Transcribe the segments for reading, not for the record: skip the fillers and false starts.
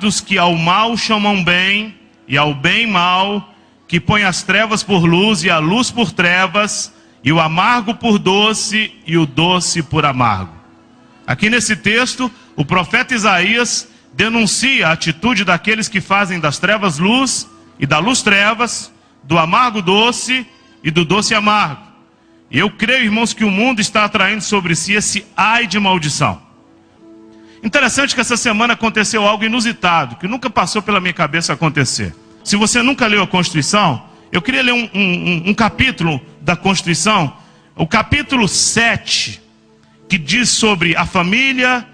Bem-aventurados que ao mal chamam bem, e ao bem mal, que põe as trevas por luz e a luz por trevas, e o amargo por doce e o doce por amargo. Aqui nesse texto, o profeta Isaías denuncia a atitude daqueles que fazem das trevas luz e da luz trevas, do amargo doce e do doce amargo. E eu creio, irmãos, que o mundo está atraindo sobre si esse ai de maldição. Interessante que essa semana aconteceu algo inusitado, que nunca passou pela minha cabeça acontecer. Se você nunca leu a Constituição, eu queria ler um capítulo da Constituição, o capítulo 7, que diz sobre a família,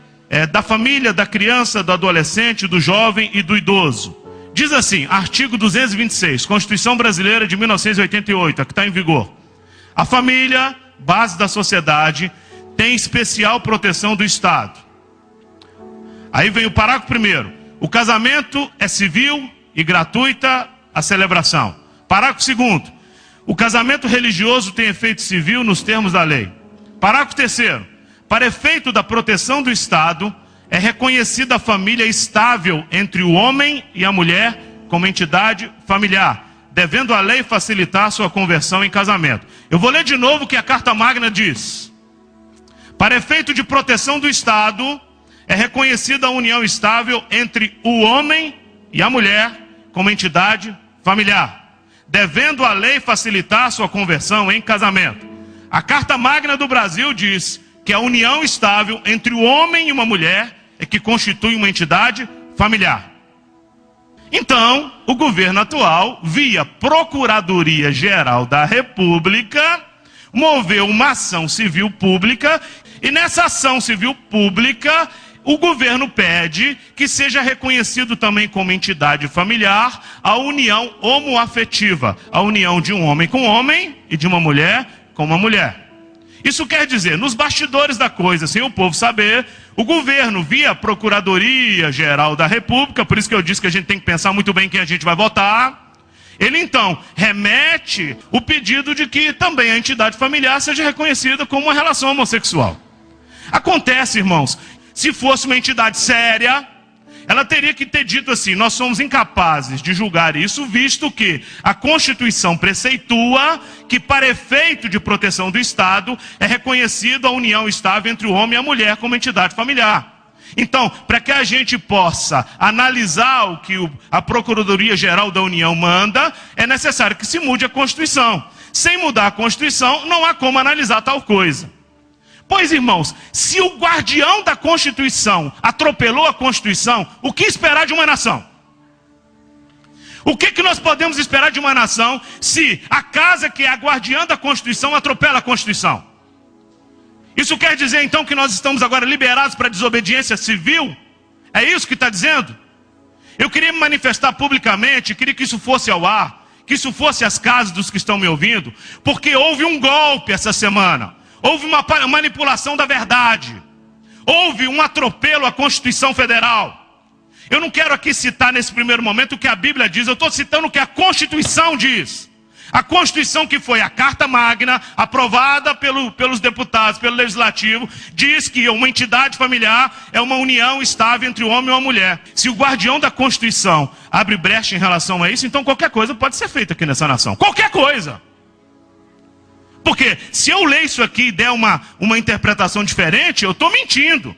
da criança, do adolescente, do jovem e do idoso. Diz assim, artigo 226, Constituição Brasileira de 1988, a que está em vigor. A família, base da sociedade, tem especial proteção do Estado. Aí vem o parágrafo 1º. O casamento é civil e gratuita a celebração. Parágrafo 2º. O casamento religioso tem efeito civil nos termos da lei. Parágrafo 3º. Para efeito da proteção do Estado, é reconhecida a família estável entre o homem e a mulher como entidade familiar, devendo a lei facilitar sua conversão em casamento. Eu vou ler de novo o que a Carta Magna diz. Para efeito de proteção do Estado, é reconhecida a união estável entre o homem e a mulher como entidade familiar, devendo a lei facilitar sua conversão em casamento. A Carta Magna do Brasil diz que a união estável entre o homem e uma mulher é que constitui uma entidade familiar. Então, o governo atual, via Procuradoria-Geral da República, moveu uma ação civil pública, e nessa ação civil pública, o governo pede que seja reconhecido também como entidade familiar a união homoafetiva, a união de um homem com homem e de uma mulher com uma mulher. Isso quer dizer, nos bastidores da coisa, sem o povo saber, o governo, via Procuradoria-Geral da República, por isso que eu disse que a gente tem que pensar muito bem quem a gente vai votar, ele então remete o pedido de que também a entidade familiar seja reconhecida como uma relação homossexual. Acontece, irmãos, se fosse uma entidade séria, ela teria que ter dito assim, nós somos incapazes de julgar isso, visto que a Constituição preceitua que para efeito de proteção do Estado é reconhecida a união estável entre o homem e a mulher como entidade familiar. Então, para que a gente possa analisar o que a Procuradoria-Geral da União manda, é necessário que se mude a Constituição. Sem mudar a Constituição, não há como analisar tal coisa. Pois, irmãos, se o guardião da Constituição atropelou a Constituição, o que esperar de uma nação? O que nós podemos esperar de uma nação se a casa que é a guardiã da Constituição atropela a Constituição? Isso quer dizer então que nós estamos agora liberados para desobediência civil? É isso que está dizendo? Eu queria me manifestar publicamente, queria que isso fosse ao ar, que isso fosse às casas dos que estão me ouvindo, porque houve um golpe essa semana. Houve uma manipulação da verdade. Houve um atropelo à Constituição Federal. Eu não quero aqui citar nesse primeiro momento o que a Bíblia diz. Eu estou citando o que a Constituição diz. A Constituição, que foi a Carta Magna, aprovada pelos deputados, pelo Legislativo, diz que uma entidade familiar é uma união estável entre o homem e uma mulher. Se o guardião da Constituição abre brecha em relação a isso, então qualquer coisa pode ser feita aqui nessa nação. Qualquer coisa. Porque se eu ler isso aqui e der uma interpretação diferente, eu estou mentindo.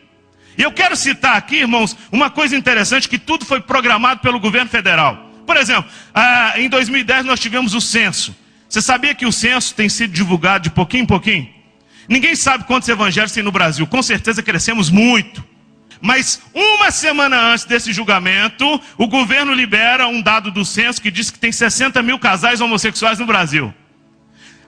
E eu quero citar aqui, irmãos, uma coisa interessante, que tudo foi programado pelo governo federal. Por exemplo, em 2010 nós tivemos o censo. Você sabia que o censo tem sido divulgado de pouquinho em pouquinho? Ninguém sabe quantos evangelhos tem no Brasil. Com certeza crescemos muito. Mas uma semana antes desse julgamento, o governo libera um dado do censo que diz que tem 60 mil casais homossexuais no Brasil.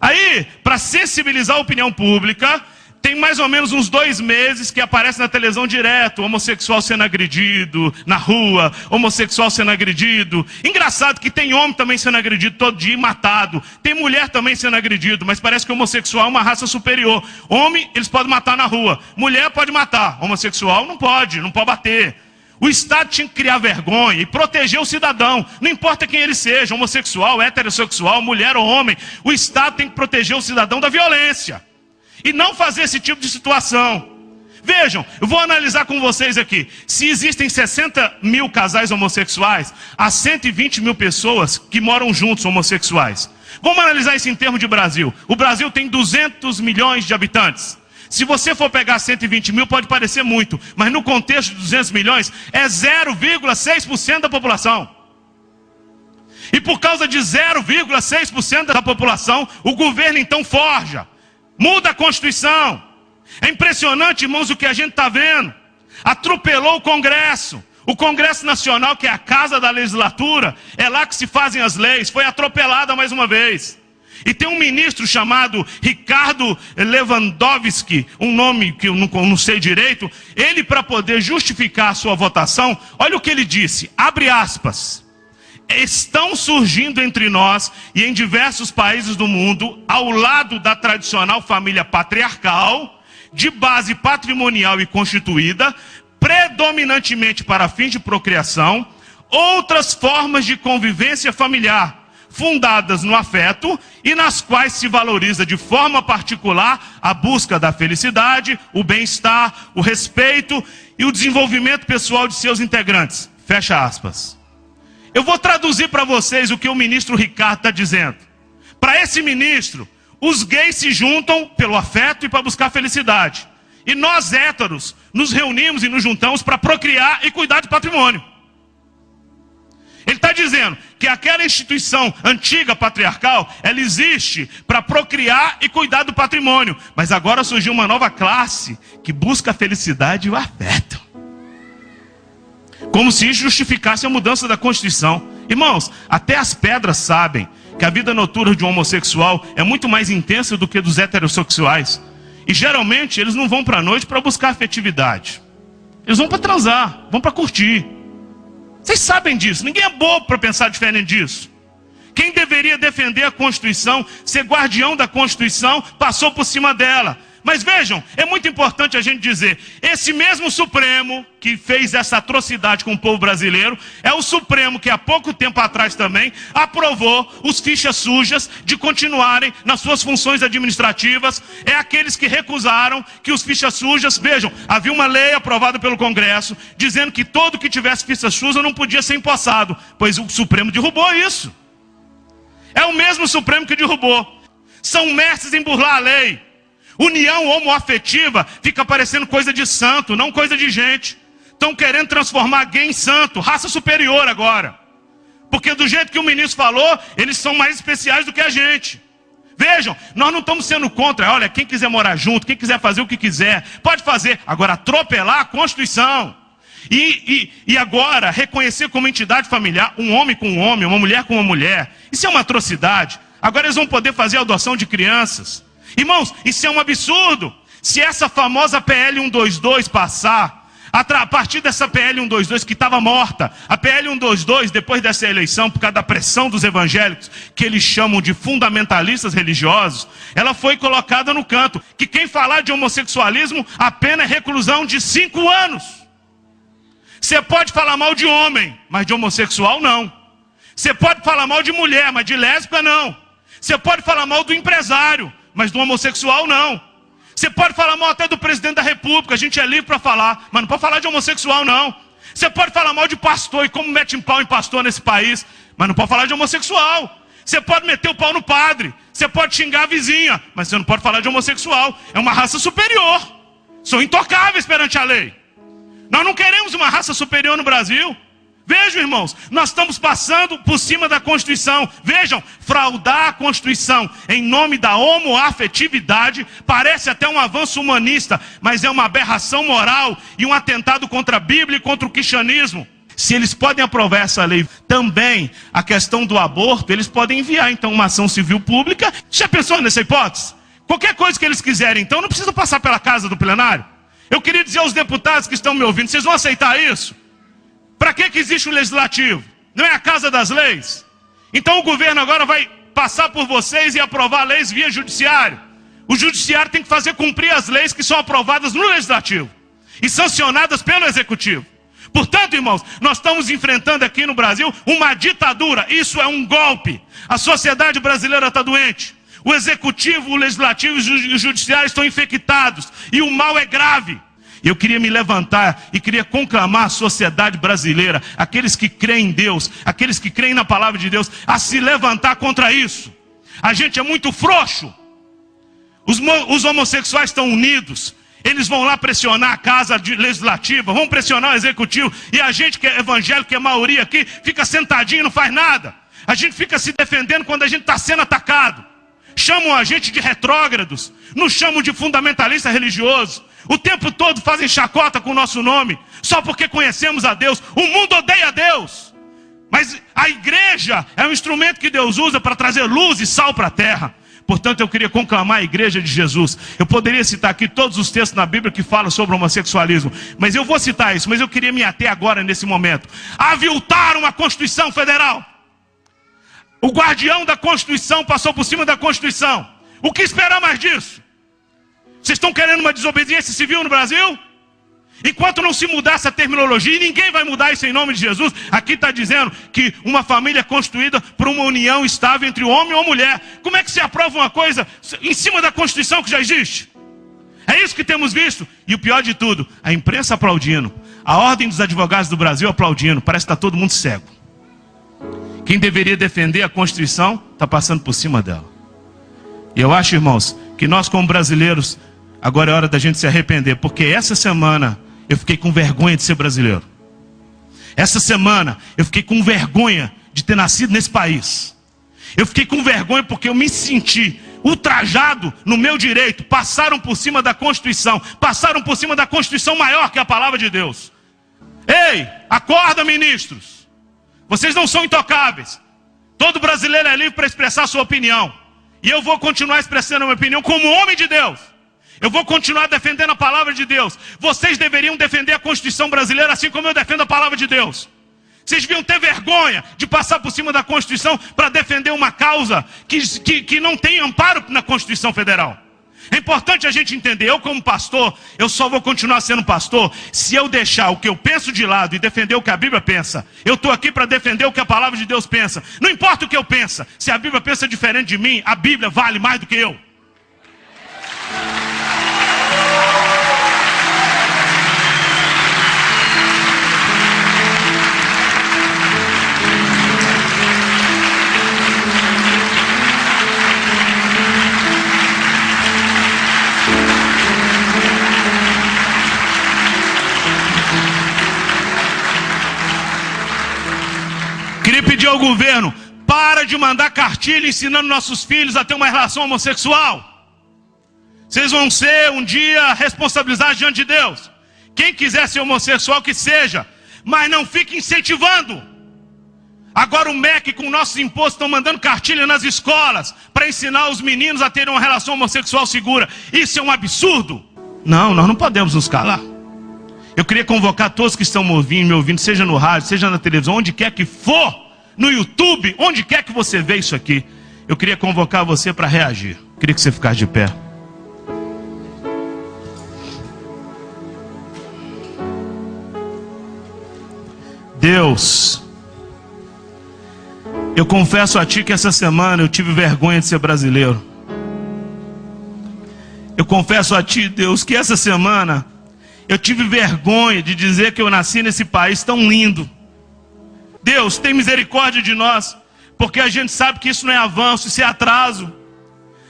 Aí, para sensibilizar a opinião pública, tem mais ou menos uns 2 meses que aparece na televisão direto, homossexual sendo agredido na rua, homossexual sendo agredido. Engraçado que tem homem também sendo agredido todo dia e matado. Tem mulher também sendo agredido, mas parece que o homossexual é uma raça superior. Homem, eles podem matar na rua. Mulher pode matar. Homossexual não pode bater. O Estado tinha que criar vergonha e proteger o cidadão. Não importa quem ele seja, homossexual, heterossexual, mulher ou homem. O Estado tem que proteger o cidadão da violência. E não fazer esse tipo de situação. Vejam, eu vou analisar com vocês aqui. Se existem 60 mil casais homossexuais, há 120 mil pessoas que moram juntos homossexuais. Vamos analisar isso em termos de Brasil. O Brasil tem 200 milhões de habitantes. Se você for pegar 120 mil, pode parecer muito, mas no contexto de 200 milhões, é 0,6% da população. E por causa de 0,6% da população, o governo então forja, muda a Constituição. É impressionante, irmãos, o que a gente está vendo. Atropelou o Congresso. O Congresso Nacional, que é a casa da legislatura, é lá que se fazem as leis. Foi atropelada mais uma vez. E tem um ministro chamado Ricardo Lewandowski, um nome que eu não sei direito. Ele, para poder justificar a sua votação, olha o que ele disse, abre aspas. Estão surgindo entre nós e em diversos países do mundo, ao lado da tradicional família patriarcal, de base patrimonial e constituída, predominantemente para fins de procriação, outras formas de convivência familiar, fundadas no afeto e nas quais se valoriza de forma particular a busca da felicidade, o bem-estar, o respeito e o desenvolvimento pessoal de seus integrantes. Fecha aspas. Eu vou traduzir para vocês o que o ministro Ricardo está dizendo. Para esse ministro, os gays se juntam pelo afeto e para buscar felicidade. E nós, héteros, nos reunimos e nos juntamos para procriar e cuidar do patrimônio. Ele está dizendo que aquela instituição antiga patriarcal, ela existe para procriar e cuidar do patrimônio. Mas agora surgiu uma nova classe que busca a felicidade e o afeto. Como se isso justificasse a mudança da Constituição. Irmãos, até as pedras sabem que a vida noturna de um homossexual é muito mais intensa do que dos heterossexuais. E geralmente eles não vão para a noite para buscar afetividade. Eles vão para transar, vão para curtir. Vocês sabem disso, ninguém é bobo para pensar diferente disso. Quem deveria defender a Constituição, ser guardião da Constituição, passou por cima dela. Mas vejam, é muito importante a gente dizer, esse mesmo Supremo que fez essa atrocidade com o povo brasileiro, é o Supremo que há pouco tempo atrás também aprovou os fichas sujas de continuarem nas suas funções administrativas. É aqueles que recusaram que os fichas sujas, vejam, havia uma lei aprovada pelo Congresso, dizendo que todo que tivesse ficha suja não podia ser empossado, pois o Supremo derrubou isso. É o mesmo Supremo que derrubou. São mestres em burlar a lei. União homoafetiva fica parecendo coisa de santo, não coisa de gente. Estão querendo transformar gay em santo, raça superior agora. Porque do jeito que o ministro falou, eles são mais especiais do que a gente. Vejam, nós não estamos sendo contra. Olha, quem quiser morar junto, quem quiser fazer o que quiser, pode fazer. Agora, atropelar a Constituição. E agora, reconhecer como entidade familiar um homem com um homem, uma mulher com uma mulher. Isso é uma atrocidade. Agora eles vão poder fazer a adoção de crianças. Irmãos, isso é um absurdo. Se essa famosa PL 122 passar, a partir dessa PL 122 que estava morta, a PL 122, depois dessa eleição, por causa da pressão dos evangélicos, que eles chamam de fundamentalistas religiosos, ela foi colocada no canto, que quem falar de homossexualismo, a pena é reclusão de 5 anos. Você pode falar mal de homem, mas de homossexual não. Você pode falar mal de mulher, mas de lésbica não. Você pode falar mal do empresário, mas do homossexual não. Você pode falar mal até do presidente da república, a gente é livre para falar, mas não pode falar de homossexual não. Você pode falar mal de pastor, e como mete em pau em pastor nesse país, mas não pode falar de homossexual. Você pode meter o pau no padre, você pode xingar a vizinha, mas você não pode falar de homossexual. É uma raça superior, são intocáveis perante a lei. Nós não queremos uma raça superior no Brasil. Vejam, irmãos, nós estamos passando por cima da Constituição. Vejam, fraudar a Constituição em nome da homoafetividade parece até um avanço humanista, mas é uma aberração moral e um atentado contra a Bíblia e contra o cristianismo. Se eles podem aprovar essa lei, também a questão do aborto, eles podem enviar então uma ação civil pública. Já pensou nessa hipótese? Qualquer coisa que eles quiserem, então não precisa passar pela casa do plenário. Eu queria dizer aos deputados que estão me ouvindo, vocês vão aceitar isso? Para que existe o legislativo? Não é a casa das leis? Então o governo agora vai passar por vocês e aprovar leis via judiciário. O judiciário tem que fazer cumprir as leis que são aprovadas no legislativo e sancionadas pelo executivo. Portanto, irmãos, nós estamos enfrentando aqui no Brasil uma ditadura. Isso é um golpe. A sociedade brasileira está doente. O executivo, o legislativo e o judiciário estão infectados. E o mal é grave. Eu queria me levantar e queria conclamar a sociedade brasileira, aqueles que creem em Deus, aqueles que creem na palavra de Deus, a se levantar contra isso. A gente é muito frouxo. Os homossexuais estão unidos. Eles vão lá pressionar a casa legislativa, vão pressionar o executivo. E a gente que é evangélico, que é maioria aqui, fica sentadinho e não faz nada. A gente fica se defendendo quando a gente está sendo atacado. Chamam a gente de retrógrados, nos chamam de fundamentalista religioso. O tempo todo fazem chacota com o nosso nome, só porque conhecemos a Deus. O mundo odeia a Deus, mas a igreja é um instrumento que Deus usa para trazer luz e sal para a terra. Portanto, eu queria conclamar a igreja de Jesus. Eu poderia citar aqui todos os textos na Bíblia que falam sobre o homossexualismo, mas eu vou citar isso, mas eu queria me ater agora nesse momento. Aviltaram a Constituição Federal. O guardião da Constituição passou por cima da Constituição. O que esperar mais disso? Vocês estão querendo uma desobediência civil no Brasil? Enquanto não se mudar essa terminologia, e ninguém vai mudar isso em nome de Jesus, aqui está dizendo que uma família é constituída por uma união estável entre o homem ou a mulher. Como é que se aprova uma coisa em cima da Constituição que já existe? É isso que temos visto. E o pior de tudo, a imprensa aplaudindo, a Ordem dos Advogados do Brasil aplaudindo. Parece que está todo mundo cego. Quem deveria defender a Constituição está passando por cima dela. E eu acho, irmãos, que nós como brasileiros, agora é hora da gente se arrepender, porque essa semana eu fiquei com vergonha de ser brasileiro. Essa semana eu fiquei com vergonha de ter nascido nesse país. Eu fiquei com vergonha porque eu me senti ultrajado no meu direito. Passaram por cima da Constituição, passaram por cima da Constituição maior que a palavra de Deus. Ei, acorda, ministros. Vocês não são intocáveis. Todo brasileiro é livre para expressar sua opinião. E eu vou continuar expressando a minha opinião como homem de Deus. Eu vou continuar defendendo a palavra de Deus. Vocês deveriam defender a Constituição brasileira assim como eu defendo a palavra de Deus. Vocês deviam ter vergonha de passar por cima da Constituição para defender uma causa que não tem amparo na Constituição Federal. É importante a gente entender, eu como pastor, eu só vou continuar sendo pastor se eu deixar o que eu penso de lado e defender o que a Bíblia pensa. Eu estou aqui para defender o que a palavra de Deus pensa. Não importa o que eu penso, se a Bíblia pensa diferente de mim, a Bíblia vale mais do que eu. Queria pedir ao governo, para de mandar cartilha ensinando nossos filhos a ter uma relação homossexual. Vocês vão ser um dia responsabilizados diante de Deus. Quem quiser ser homossexual que seja, mas não fique incentivando. Agora o MEC com nossos impostos estão mandando cartilha nas escolas para ensinar os meninos a terem uma relação homossexual segura. Isso é um absurdo. Não, nós não podemos nos calar. Eu queria convocar todos que estão me ouvindo, seja no rádio, seja na televisão, onde quer que for, no YouTube, onde quer que você vê isso aqui. Eu queria convocar você para reagir. Eu queria que você ficasse de pé. Deus, eu confesso a Ti que essa semana eu tive vergonha de ser brasileiro. Eu confesso a Ti, Deus, que essa semana eu tive vergonha de dizer que eu nasci nesse país tão lindo. Deus, tem misericórdia de nós, porque a gente sabe que isso não é avanço, isso é atraso.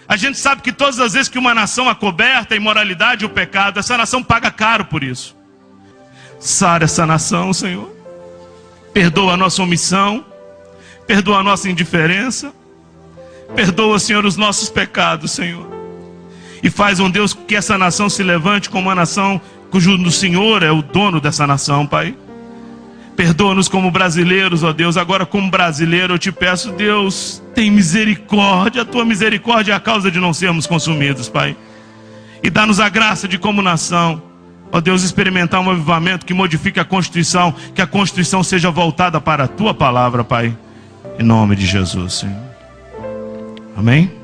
A gente sabe que todas as vezes que uma nação é coberta a imoralidade e o pecado, essa nação paga caro por isso. Sara essa nação, Senhor. Perdoa a nossa omissão, perdoa a nossa indiferença, perdoa, Senhor, os nossos pecados, Senhor. E faz, Deus, que essa nação se levante como uma nação cujo Senhor é o dono dessa nação, Pai. Perdoa-nos como brasileiros, ó Deus. Agora como brasileiro eu te peço, Deus, tem misericórdia. A tua misericórdia é a causa de não sermos consumidos, Pai. E dá-nos a graça de como nação, ó Deus, experimentar um avivamento que modifique a Constituição, que a Constituição seja voltada para a tua palavra, Pai. Em nome de Jesus, Senhor. Amém?